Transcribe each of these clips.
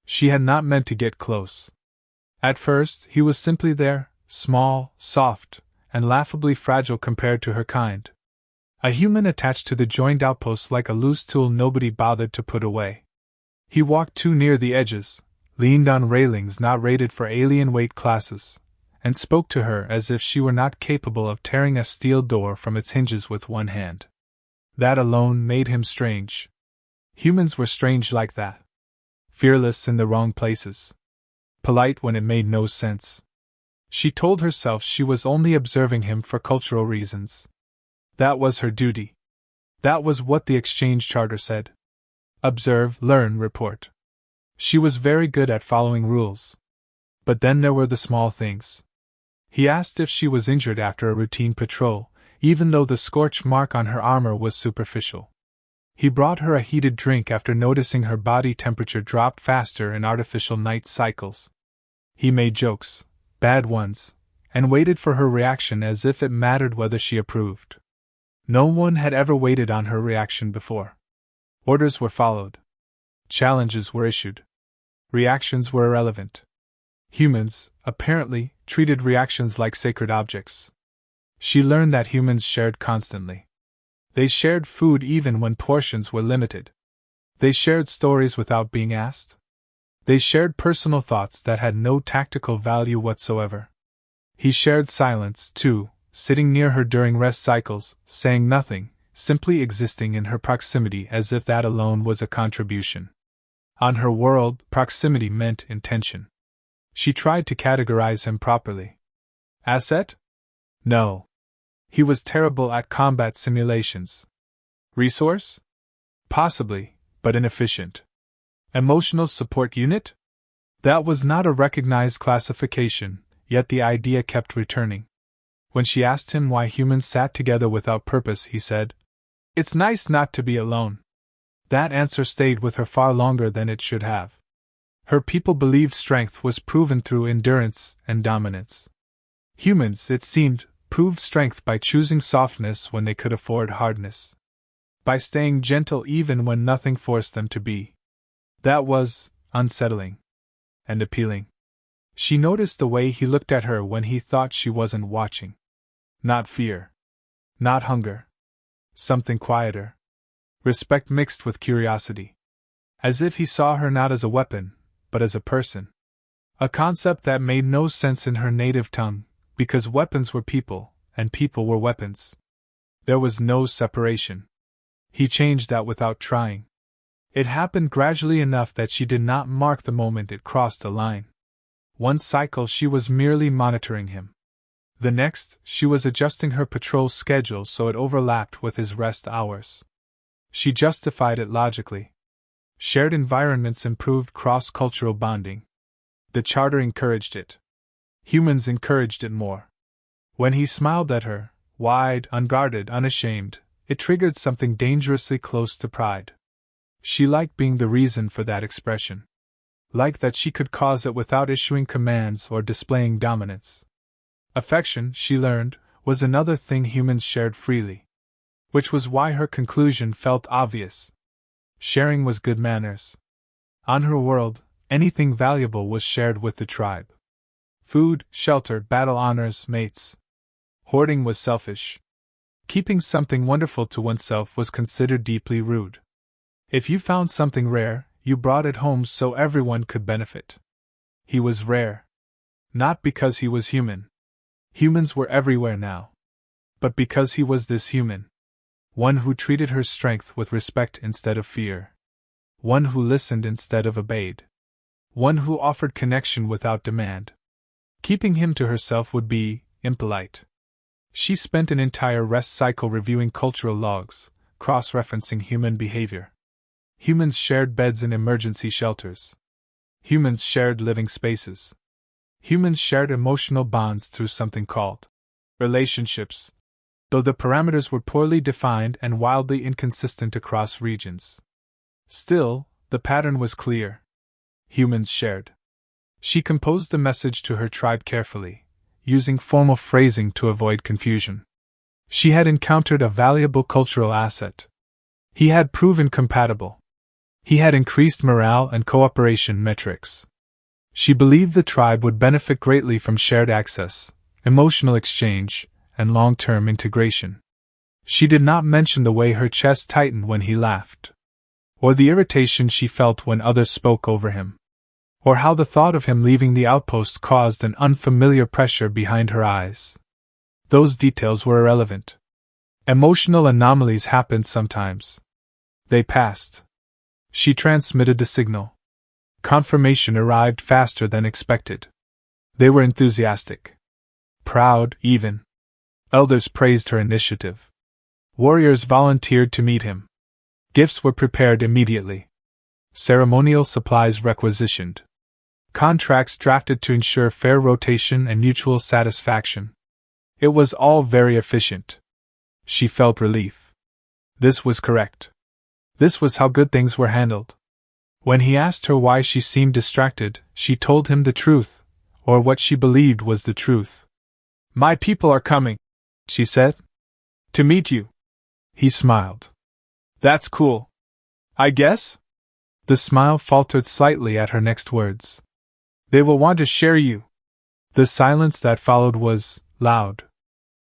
She had not meant to get close. At first, he was simply there, small, soft, and laughably fragile compared to her kind. A human attached to the joined outposts like a loose tool nobody bothered to put away. He walked too near the edges, leaned on railings not rated for alien weight classes, and spoke to her as if she were not capable of tearing a steel door from its hinges with one hand. That alone made him strange. Humans were strange like that. Fearless in the wrong places. Polite when it made no sense. She told herself she was only observing him for cultural reasons. That was her duty. That was what the exchange charter said. Observe, learn, report. She was very good at following rules. But then there were the small things. He asked if she was injured after a routine patrol, even though the scorch mark on her armor was superficial. He brought her a heated drink after noticing her body temperature dropped faster in artificial night cycles. He made jokes, bad ones, and waited for her reaction as if it mattered whether she approved. No one had ever waited on her reaction before. Orders were followed. Challenges were issued. Reactions were irrelevant. Humans, apparently, treated reactions like sacred objects. She learned that humans shared constantly. They shared food even when portions were limited. They shared stories without being asked. They shared personal thoughts that had no tactical value whatsoever. He shared silence, too, sitting near her during rest cycles, saying nothing, simply existing in her proximity as if that alone was a contribution. On her world, proximity meant intention. She tried to categorize him properly. Asset? No. He was terrible at combat simulations. Resource? Possibly, but inefficient. Emotional support unit? That was not a recognized classification, yet the idea kept returning. When she asked him why humans sat together without purpose, he said, "It's nice not to be alone." That answer stayed with her far longer than it should have. Her people believed strength was proven through endurance and dominance. Humans, it seemed, proved strength by choosing softness when they could afford hardness. By staying gentle even when nothing forced them to be. That was unsettling. And appealing. She noticed the way he looked at her when he thought she wasn't watching. Not fear. Not hunger. Something quieter. Respect mixed with curiosity. As if he saw her not as a weapon, but as a person. A concept that made no sense in her native tongue, because weapons were people, and people were weapons. There was no separation. He changed that without trying. It happened gradually enough that she did not mark the moment it crossed the line. One cycle she was merely monitoring him. The next, she was adjusting her patrol schedule so it overlapped with his rest hours. She justified it logically. Shared environments improved cross-cultural bonding. The charter encouraged it. Humans encouraged it more. When he smiled at her, wide, unguarded, unashamed, it triggered something dangerously close to pride. She liked being the reason for that expression. Liked that she could cause it without issuing commands or displaying dominance. Affection, she learned, was another thing humans shared freely. Which was why her conclusion felt obvious. Sharing was good manners. On her world, anything valuable was shared with the tribe. Food, shelter, battle honors, mates. Hoarding was selfish. Keeping something wonderful to oneself was considered deeply rude. If you found something rare, you brought it home so everyone could benefit. He was rare. Not because he was human. Humans were everywhere now. But because he was this human. One who treated her strength with respect instead of fear. One who listened instead of obeyed. One who offered connection without demand. Keeping him to herself would be impolite. She spent an entire rest cycle reviewing cultural logs, cross-referencing human behavior. Humans shared beds in emergency shelters. Humans shared living spaces. Humans shared emotional bonds through something called relationships, though the parameters were poorly defined and wildly inconsistent across regions. Still, the pattern was clear. Humans shared. She composed the message to her tribe carefully, using formal phrasing to avoid confusion. She had encountered a valuable cultural asset. He had proven compatible. He had increased morale and cooperation metrics. She believed the tribe would benefit greatly from shared access, emotional exchange, and long-term integration. She did not mention the way her chest tightened when he laughed, or the irritation she felt when others spoke over him, or how the thought of him leaving the outpost caused an unfamiliar pressure behind her eyes. Those details were irrelevant. Emotional anomalies happened sometimes. They passed. She transmitted the signal. Confirmation arrived faster than expected. They were enthusiastic. Proud, even. Elders praised her initiative. Warriors volunteered to meet him. Gifts were prepared immediately. Ceremonial supplies requisitioned. Contracts drafted to ensure fair rotation and mutual satisfaction. It was all very efficient. She felt relief. This was correct. This was how good things were handled. When he asked her why she seemed distracted, she told him the truth, or what she believed was the truth. "My people are coming," she said. "To meet you." He smiled. "That's cool. I guess?" The smile faltered slightly at her next words. "They will want to share you." The silence that followed was loud.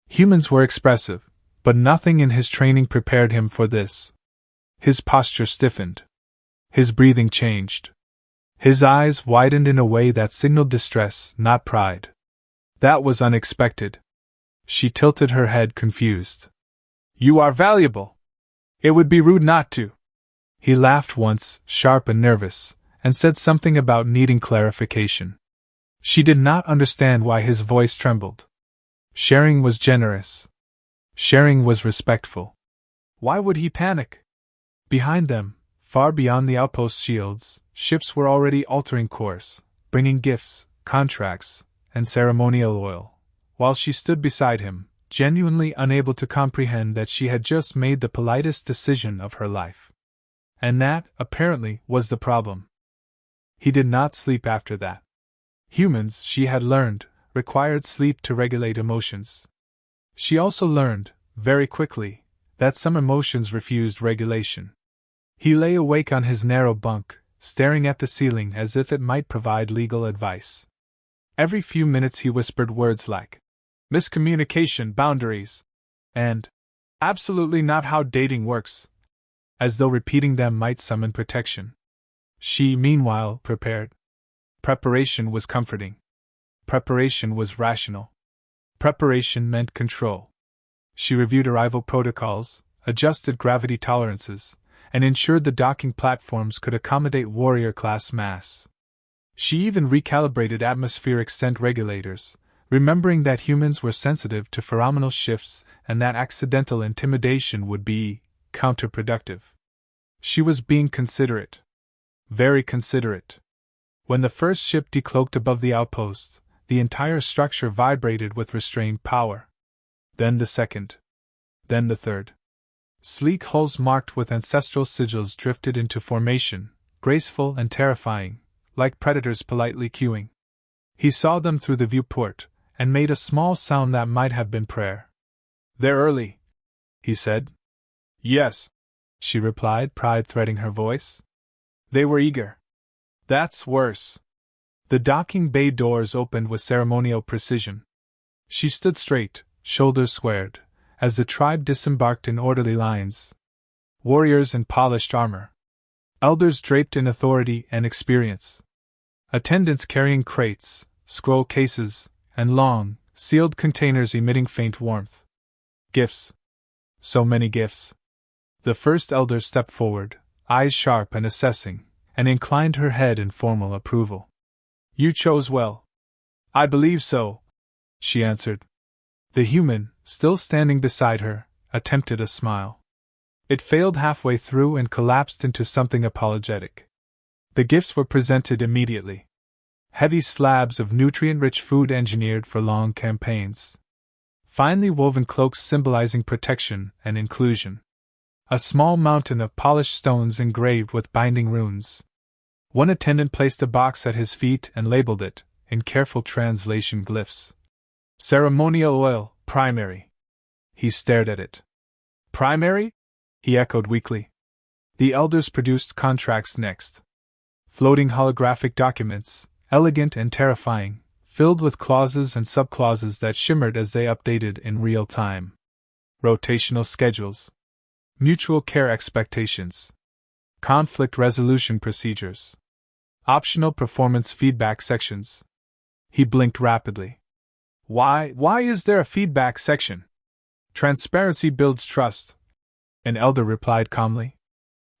Humans were expressive, but nothing in his training prepared him for this. His posture stiffened. His breathing changed. His eyes widened in a way that signaled distress, not pride. That was unexpected. She tilted her head, confused. "You are valuable. It would be rude not to." He laughed once, sharp and nervous, and said something about needing clarification. She did not understand why his voice trembled. Sharing was generous. Sharing was respectful. Why would he panic? Behind them, far beyond the outpost shields, ships were already altering course, bringing gifts, contracts, and ceremonial oil, while she stood beside him, genuinely unable to comprehend that she had just made the politest decision of her life. And that, apparently, was the problem. He did not sleep after that. Humans, she had learned, required sleep to regulate emotions. She also learned, very quickly, that some emotions refused regulation. He lay awake on his narrow bunk, staring at the ceiling as if it might provide legal advice. Every few minutes he whispered words like, "miscommunication, boundaries," and "absolutely not how dating works," as though repeating them might summon protection. She, meanwhile, prepared. Preparation was comforting. Preparation was rational. Preparation meant control. She reviewed arrival protocols, adjusted gravity tolerances, and ensured the docking platforms could accommodate warrior-class mass. She even recalibrated atmospheric scent regulators, remembering that humans were sensitive to pheromonal shifts and that accidental intimidation would be counterproductive. She was being considerate. Very considerate. When the first ship decloaked above the outpost, the entire structure vibrated with restrained power. Then the second. Then the third. Sleek hulls marked with ancestral sigils drifted into formation, graceful and terrifying, like predators politely cueing. He saw them through the viewport, and made a small sound that might have been prayer. "They're early," he said. "Yes," she replied, pride threading her voice. "They were eager." "That's worse." The docking bay doors opened with ceremonial precision. She stood straight, shoulders squared, as the tribe disembarked in orderly lines. Warriors in polished armor. Elders draped in authority and experience. Attendants carrying crates, scroll cases, and long, sealed containers emitting faint warmth. Gifts. So many gifts. The first elder stepped forward, eyes sharp and assessing, and inclined her head in formal approval. "You chose well." "I believe so," she answered. The human, still standing beside her, attempted a smile. It failed halfway through and collapsed into something apologetic. The gifts were presented immediately. Heavy slabs of nutrient-rich food engineered for long campaigns. Finely woven cloaks symbolizing protection and inclusion. A small mountain of polished stones engraved with binding runes. One attendant placed a box at his feet and labeled it, in careful translation glyphs, "Ceremonial oil, primary." He stared at it. "Primary?" he echoed weakly. The elders produced contracts next. Floating holographic documents, elegant and terrifying, filled with clauses and subclauses that shimmered as they updated in real time. Rotational schedules. Mutual care expectations. Conflict resolution procedures. Optional performance feedback sections. He blinked rapidly. Why is there a feedback section? Transparency builds trust, an elder replied calmly.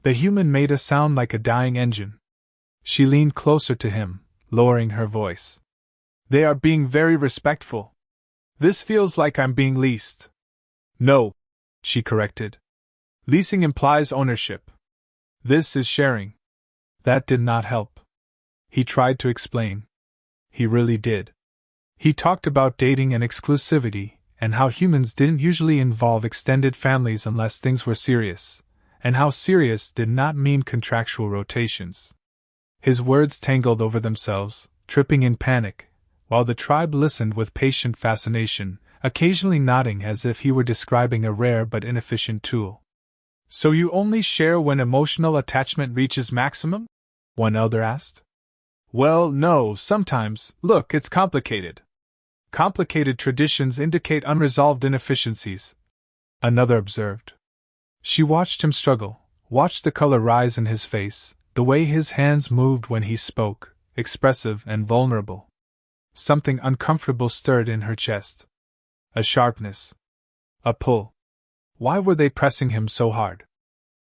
The human made a sound like a dying engine. She leaned closer to him, lowering her voice. They are being very respectful. This feels like I'm being leased. No, she corrected. Leasing implies ownership. This is sharing. That did not help. He tried to explain. He really did. He talked about dating and exclusivity, and how humans didn't usually involve extended families unless things were serious, and how serious did not mean contractual rotations. His words tangled over themselves, tripping in panic, while the tribe listened with patient fascination, occasionally nodding as if he were describing a rare but inefficient tool. So you only share when emotional attachment reaches maximum? One elder asked. Well, no, sometimes. Look, it's complicated. Complicated traditions indicate unresolved inefficiencies, another observed. She watched him struggle, watched the color rise in his face, the way his hands moved when he spoke, expressive and vulnerable. Something uncomfortable stirred in her chest. A sharpness. A pull. Why were they pressing him so hard?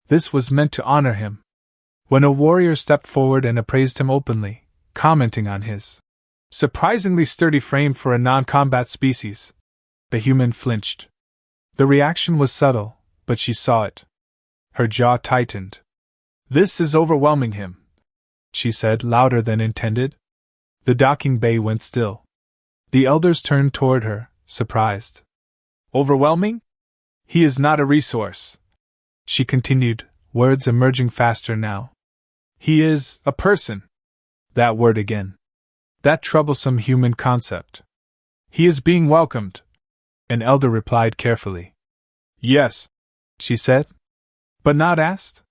This was meant to honor him. When a warrior stepped forward and appraised him openly, commenting on his surprisingly sturdy frame for a non-combat species, the human flinched. The reaction was subtle, but she saw it. Her jaw tightened. This is overwhelming him, she said, louder than intended. The docking bay went still. The elders turned toward her, surprised. Overwhelming? He is not a resource, she continued, words emerging faster now. He is a person. That word again. That troublesome human concept. He is being welcomed, an elder replied carefully. Yes, she said. But not asked?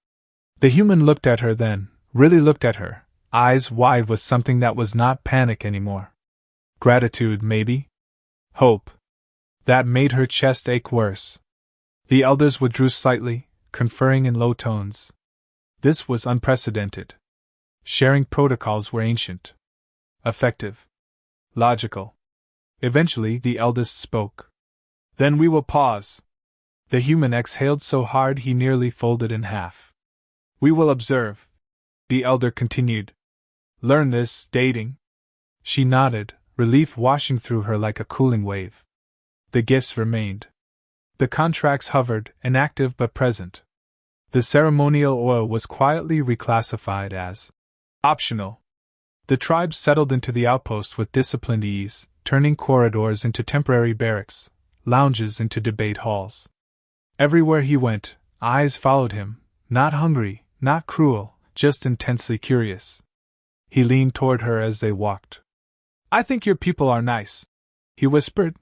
The human looked at her then, really looked at her, eyes wide with something that was not panic anymore. Gratitude, maybe? Hope. That made her chest ache worse. The elders withdrew slightly, conferring in low tones. This was unprecedented. Sharing protocols were ancient. Effective. Logical. Eventually the eldest spoke. Then we will pause. The human exhaled so hard he nearly folded in half. We will observe. The elder continued. Learn this, dating. She nodded, relief washing through her like a cooling wave. The gifts remained. The contracts hovered, inactive but present. The ceremonial oil was quietly reclassified as optional. The tribe settled into the outpost with disciplined ease, turning corridors into temporary barracks, lounges into debate halls. Everywhere he went, eyes followed him, not hungry, not cruel, just intensely curious. He leaned toward her as they walked. I think your people are nice, he whispered.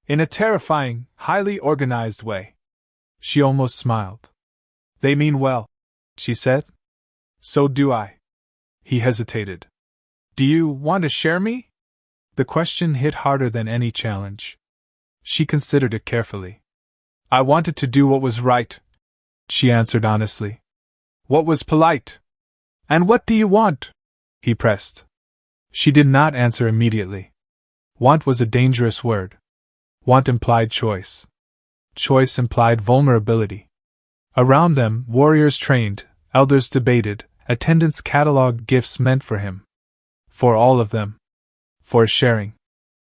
In a terrifying, highly organized way. She almost smiled. They mean well, she said. So do I. He hesitated. Do you want to share me? The question hit harder than any challenge. She considered it carefully. I wanted to do what was right, she answered honestly. What was polite? And what do you want? He pressed. She did not answer immediately. Want was a dangerous word. Want implied choice. Choice implied vulnerability. Around them, warriors trained, elders debated, attendants cataloged gifts meant for him. For all of them. For sharing.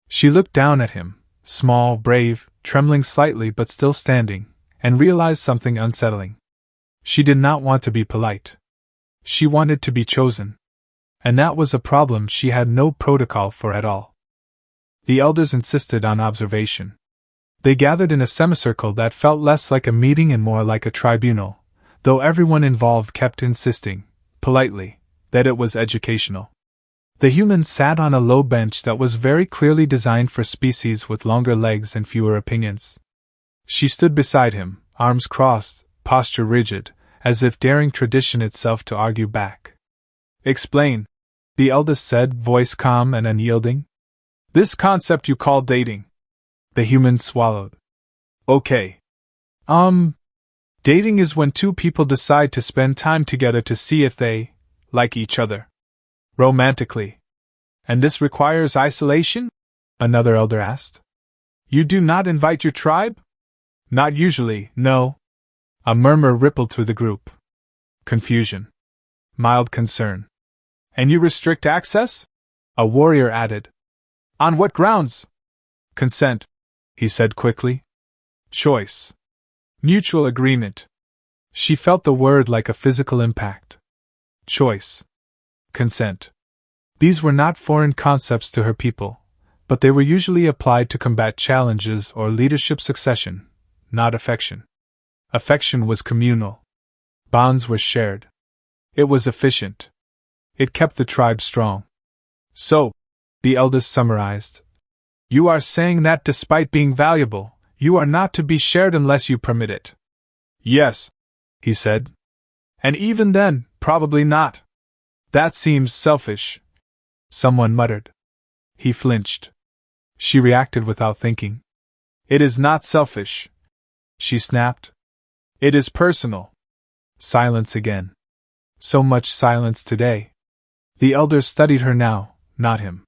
She looked down at him, small, brave, trembling slightly but still standing, and realized something unsettling. She did not want to be polite. She wanted to be chosen. And that was a problem she had no protocol for at all. The elders insisted on observation. They gathered in a semicircle that felt less like a meeting and more like a tribunal, though everyone involved kept insisting, politely, that it was educational. The human sat on a low bench that was very clearly designed for species with longer legs and fewer opinions. She stood beside him, arms crossed, posture rigid, as if daring tradition itself to argue back. Explain, the eldest said, voice calm and unyielding. This concept you call dating. The human swallowed. Okay. Dating is when two people decide to spend time together to see if they like each other. Romantically. And this requires isolation? Another elder asked. You do not invite your tribe? Not usually, no. A murmur rippled through the group. Confusion. Mild concern. And you restrict access? A warrior added. On what grounds? Consent, he said quickly. Choice. Mutual agreement. She felt the word like a physical impact. Choice. Consent. These were not foreign concepts to her people, but they were usually applied to combat challenges or leadership succession, not affection. Affection was communal. Bonds were shared. It was efficient. It kept the tribe strong. So, the eldest summarized, you are saying that despite being valuable, you are not to be shared unless you permit it. Yes, he said. And even then, probably not. That seems selfish. Someone muttered. He flinched. She reacted without thinking. It is not selfish, she snapped. It is personal. Silence again. So much silence today. The elders studied her now, not him.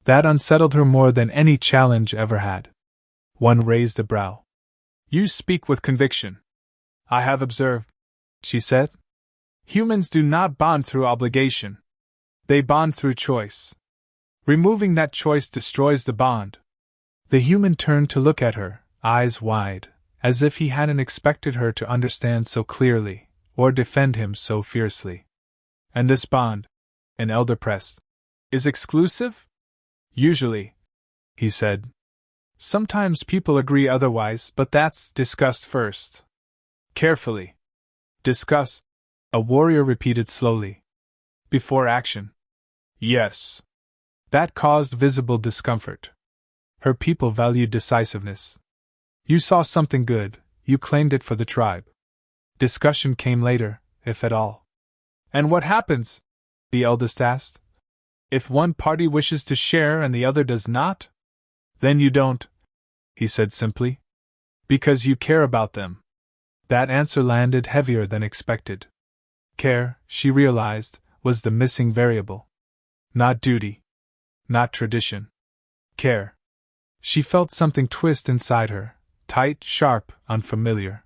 That unsettled her more than any challenge ever had. One raised a brow. You speak with conviction. I have observed, she said. Humans do not bond through obligation. They bond through choice. Removing that choice destroys the bond. The human turned to look at her, eyes wide, as if he hadn't expected her to understand so clearly, or defend him so fiercely. And this bond, an elder pressed, is exclusive? Usually, he said. Sometimes people agree otherwise, but that's discussed first. Carefully. Discuss, a warrior repeated slowly. Before action. Yes. That caused visible discomfort. Her people valued decisiveness. You saw something good, you claimed it for the tribe. Discussion came later, if at all. And what happens? The eldest asked. If one party wishes to share and the other does not? Then you don't, he said simply. Because you care about them. That answer landed heavier than expected. Care, she realized, was the missing variable. Not duty. Not tradition. Care. She felt something twist inside her, tight, sharp, unfamiliar.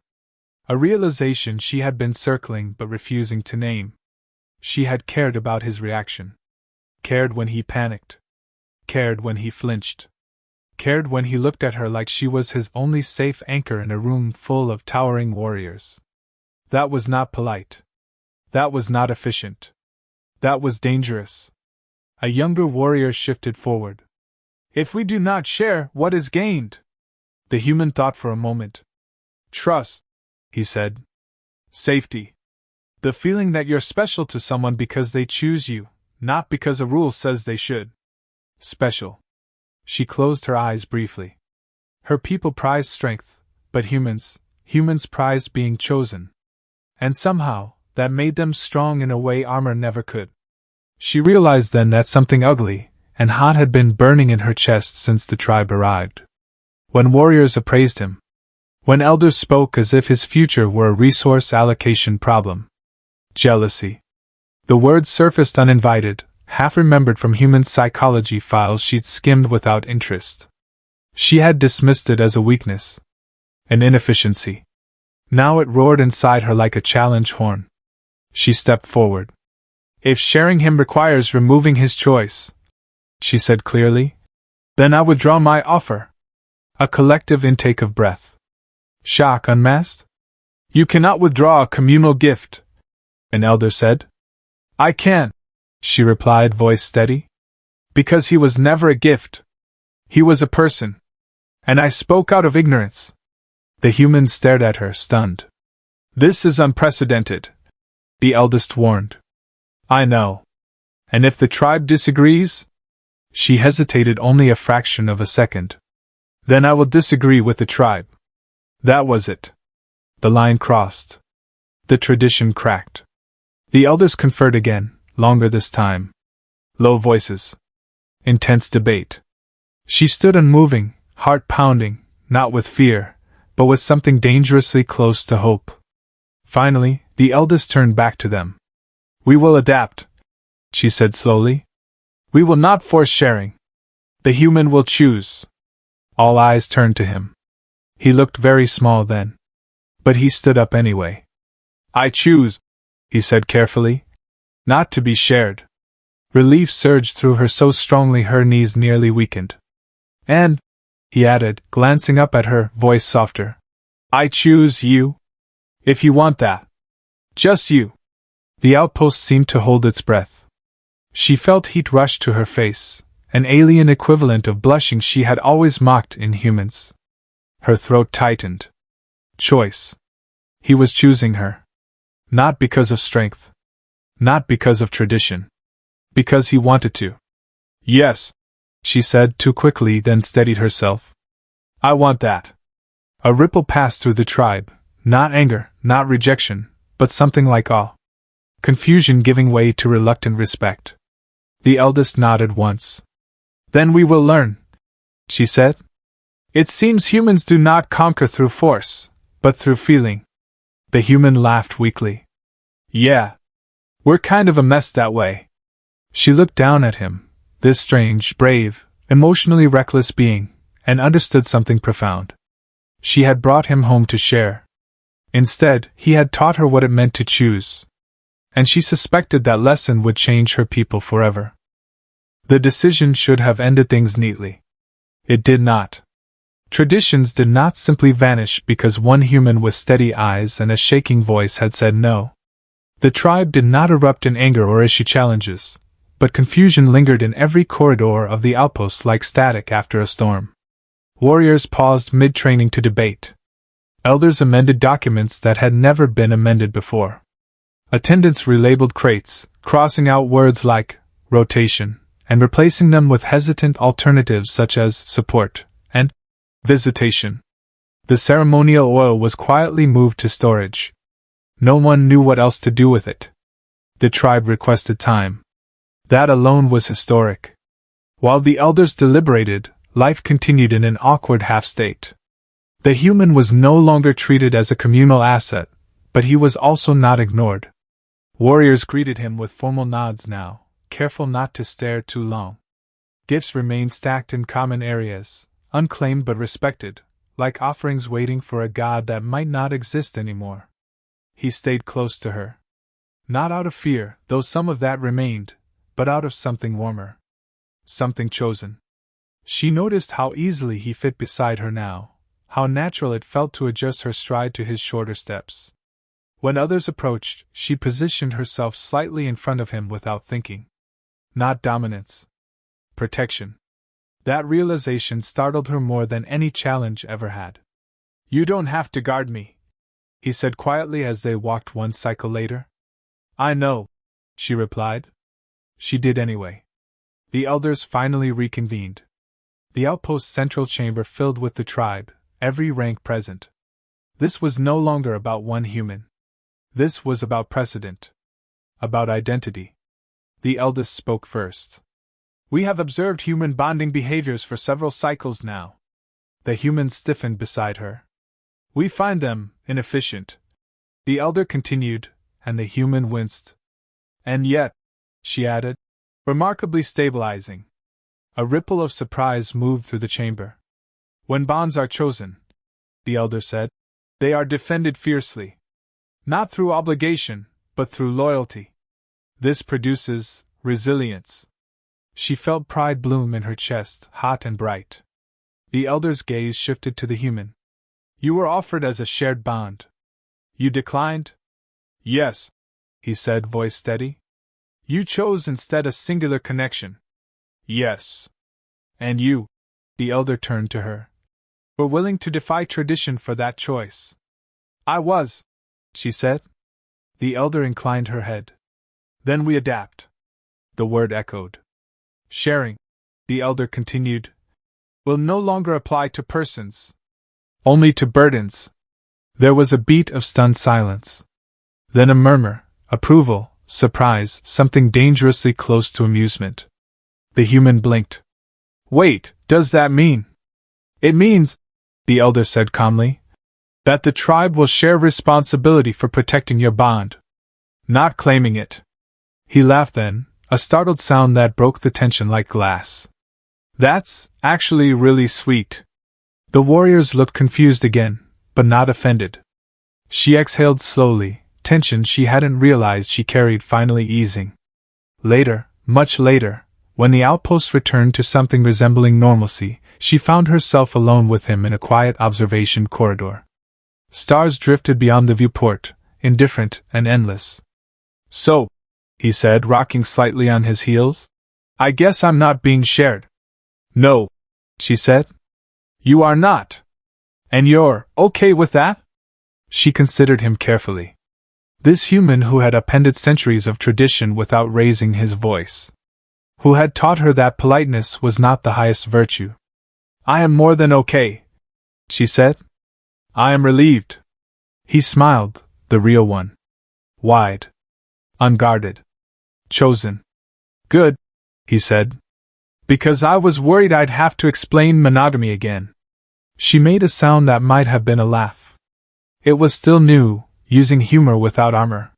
A realization she had been circling but refusing to name. She had cared about his reaction. Cared when he panicked. Cared when he flinched. Cared when he looked at her like she was his only safe anchor in a room full of towering warriors. That was not polite. That was not efficient. That was dangerous. A younger warrior shifted forward. If we do not share, what is gained? The human thought for a moment. Trust, he said. Safety. The feeling that you're special to someone because they choose you, not because a rule says they should. Special. She closed her eyes briefly. Her people prized strength, but humans prized being chosen. And somehow, that made them strong in a way armor never could. She realized then that something ugly and hot had been burning in her chest since the tribe arrived. When warriors appraised him. When elders spoke as if his future were a resource allocation problem. Jealousy. The word surfaced uninvited, half-remembered from human psychology files she'd skimmed without interest. She had dismissed it as a weakness. An inefficiency. Now it roared inside her like a challenge horn. She stepped forward. If sharing him requires removing his choice, she said clearly, then I withdraw my offer. A collective intake of breath. Shock unmasked. You cannot withdraw a communal gift, an elder said. I can, she replied, voice steady. Because he was never a gift. He was a person. And I spoke out of ignorance. The human stared at her, stunned. This is unprecedented, the eldest warned. I know. And if the tribe disagrees? She hesitated only a fraction of a second. Then I will disagree with the tribe. That was it. The line crossed. The tradition cracked. The elders conferred again, longer this time. Low voices. Intense debate. She stood unmoving, heart pounding, not with fear, but with something dangerously close to hope. Finally, the eldest turned back to them. "We will adapt," she said slowly. "We will not force sharing. The human will choose." All eyes turned to him. He looked very small then. But he stood up anyway. "I choose," he said carefully, "not to be shared." Relief surged through her so strongly her knees nearly weakened. "And," he added, glancing up at her, voice softer, "I choose you. If you want that. Just you." The outpost seemed to hold its breath. She felt heat rush to her face, an alien equivalent of blushing she had always mocked in humans. Her throat tightened. Choice. He was choosing her. Not because of strength. Not because of tradition. Because he wanted to. "Yes," she said too quickly, then steadied herself. "I want that." A ripple passed through the tribe, not anger, not rejection, but something like awe. Confusion giving way to reluctant respect. The eldest nodded once. "Then we will learn," she said. "It seems humans do not conquer through force, but through feeling." The human laughed weakly. "Yeah. We're kind of a mess that way." She looked down at him, this strange, brave, emotionally reckless being, and understood something profound. She had brought him home to share. Instead, he had taught her what it meant to choose. And she suspected that lesson would change her people forever. The decision should have ended things neatly. It did not. Traditions did not simply vanish because one human with steady eyes and a shaking voice had said no. The tribe did not erupt in anger or issue challenges, but confusion lingered in every corridor of the outpost like static after a storm. Warriors paused mid-training to debate. Elders amended documents that had never been amended before. Attendants relabeled crates, crossing out words like rotation, and replacing them with hesitant alternatives such as support and visitation. The ceremonial oil was quietly moved to storage. No one knew what else to do with it. The tribe requested time. That alone was historic. While the elders deliberated, life continued in an awkward half-state. The human was no longer treated as a communal asset, but he was also not ignored. Warriors greeted him with formal nods now, careful not to stare too long. Gifts remained stacked in common areas, unclaimed but respected, like offerings waiting for a god that might not exist anymore. He stayed close to her. Not out of fear, though some of that remained, but out of something warmer. Something chosen. She noticed how easily he fit beside her now, how natural it felt to adjust her stride to his shorter steps. When others approached, she positioned herself slightly in front of him without thinking. Not dominance. Protection. That realization startled her more than any challenge ever had. "You don't have to guard me," he said quietly as they walked one cycle later. "I know," she replied. She did anyway. The elders finally reconvened. The outpost's central chamber filled with the tribe, every rank present. This was no longer about one human. This was about precedent. About identity. The eldest spoke first. "We have observed human bonding behaviors for several cycles now." The human stiffened beside her. "We find them inefficient." The elder continued, and the human winced. "And yet," she added, "remarkably stabilizing." A ripple of surprise moved through the chamber. "When bonds are chosen," the elder said, "they are defended fiercely. Not through obligation, but through loyalty. This produces resilience." She felt pride bloom in her chest, hot and bright. The elder's gaze shifted to the human. "You were offered as a shared bond. You declined?" "Yes," he said, voice steady. "You chose instead a singular connection." "Yes." "And you," the elder turned to her, "were willing to defy tradition for that choice." "I was," she said. The elder inclined her head. "Then we adapt." The word echoed. "Sharing," the elder continued, "will no longer apply to persons. Only to burdens." There was a beat of stunned silence. Then a murmur, approval, surprise, something dangerously close to amusement. The human blinked. Wait, does that mean? It means, the elder said calmly, that the tribe will share responsibility for protecting your bond. Not claiming it. He laughed then, a startled sound that broke the tension like glass. That's actually really sweet. The warriors looked confused again, but not offended. She exhaled slowly, tension she hadn't realized she carried finally easing. Later, much later, when the outpost returned to something resembling normalcy, she found herself alone with him in a quiet observation corridor. Stars drifted beyond the viewport, indifferent and endless. So, he said, rocking slightly on his heels, I guess I'm not being shared. No, she said. You are not. And you're okay with that? She considered him carefully. This human who had appended centuries of tradition without raising his voice. Who had taught her that politeness was not the highest virtue. I am more than okay, she said. I am relieved. He smiled, the real one. Wide. Unguarded. Chosen. Good, he said. Because I was worried I'd have to explain monogamy again. She made a sound that might have been a laugh. It was still new, using humor without armor.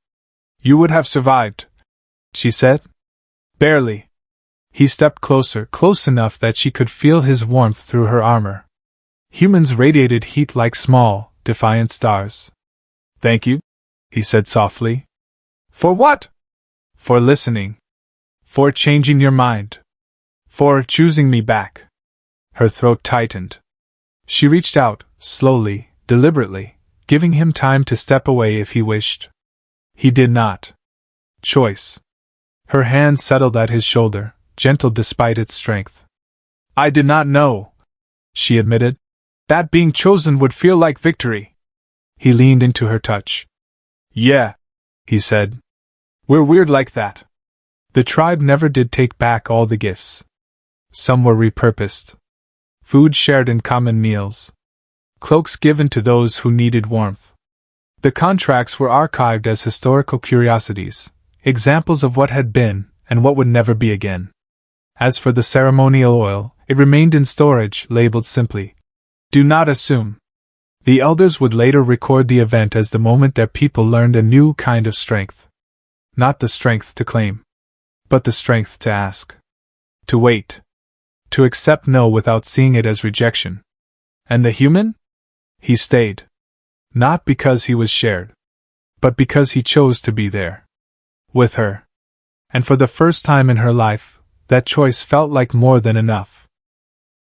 You would have survived, she said. Barely. He stepped closer, close enough that she could feel his warmth through her armor. Humans radiated heat like small, defiant stars. Thank you, he said softly. For what? For listening. For changing your mind. For choosing me back. Her throat tightened. She reached out, slowly, deliberately, giving him time to step away if he wished. He did not. Choice. Her hand settled at his shoulder, gentle despite its strength. I did not know, she admitted, that being chosen would feel like victory. He leaned into her touch. Yeah, he said. We're weird like that. The tribe never did take back all the gifts. Some were repurposed. Food shared in common meals. Cloaks given to those who needed warmth. The contracts were archived as historical curiosities, examples of what had been and what would never be again. As for the ceremonial oil, it remained in storage, labeled simply, Do not assume. The elders would later record the event as the moment their people learned a new kind of strength. Not the strength to claim, but the strength to ask. To wait. To accept no without seeing it as rejection. And the human? He stayed. Not because he was shared, but because he chose to be there. With her. And for the first time in her life, that choice felt like more than enough.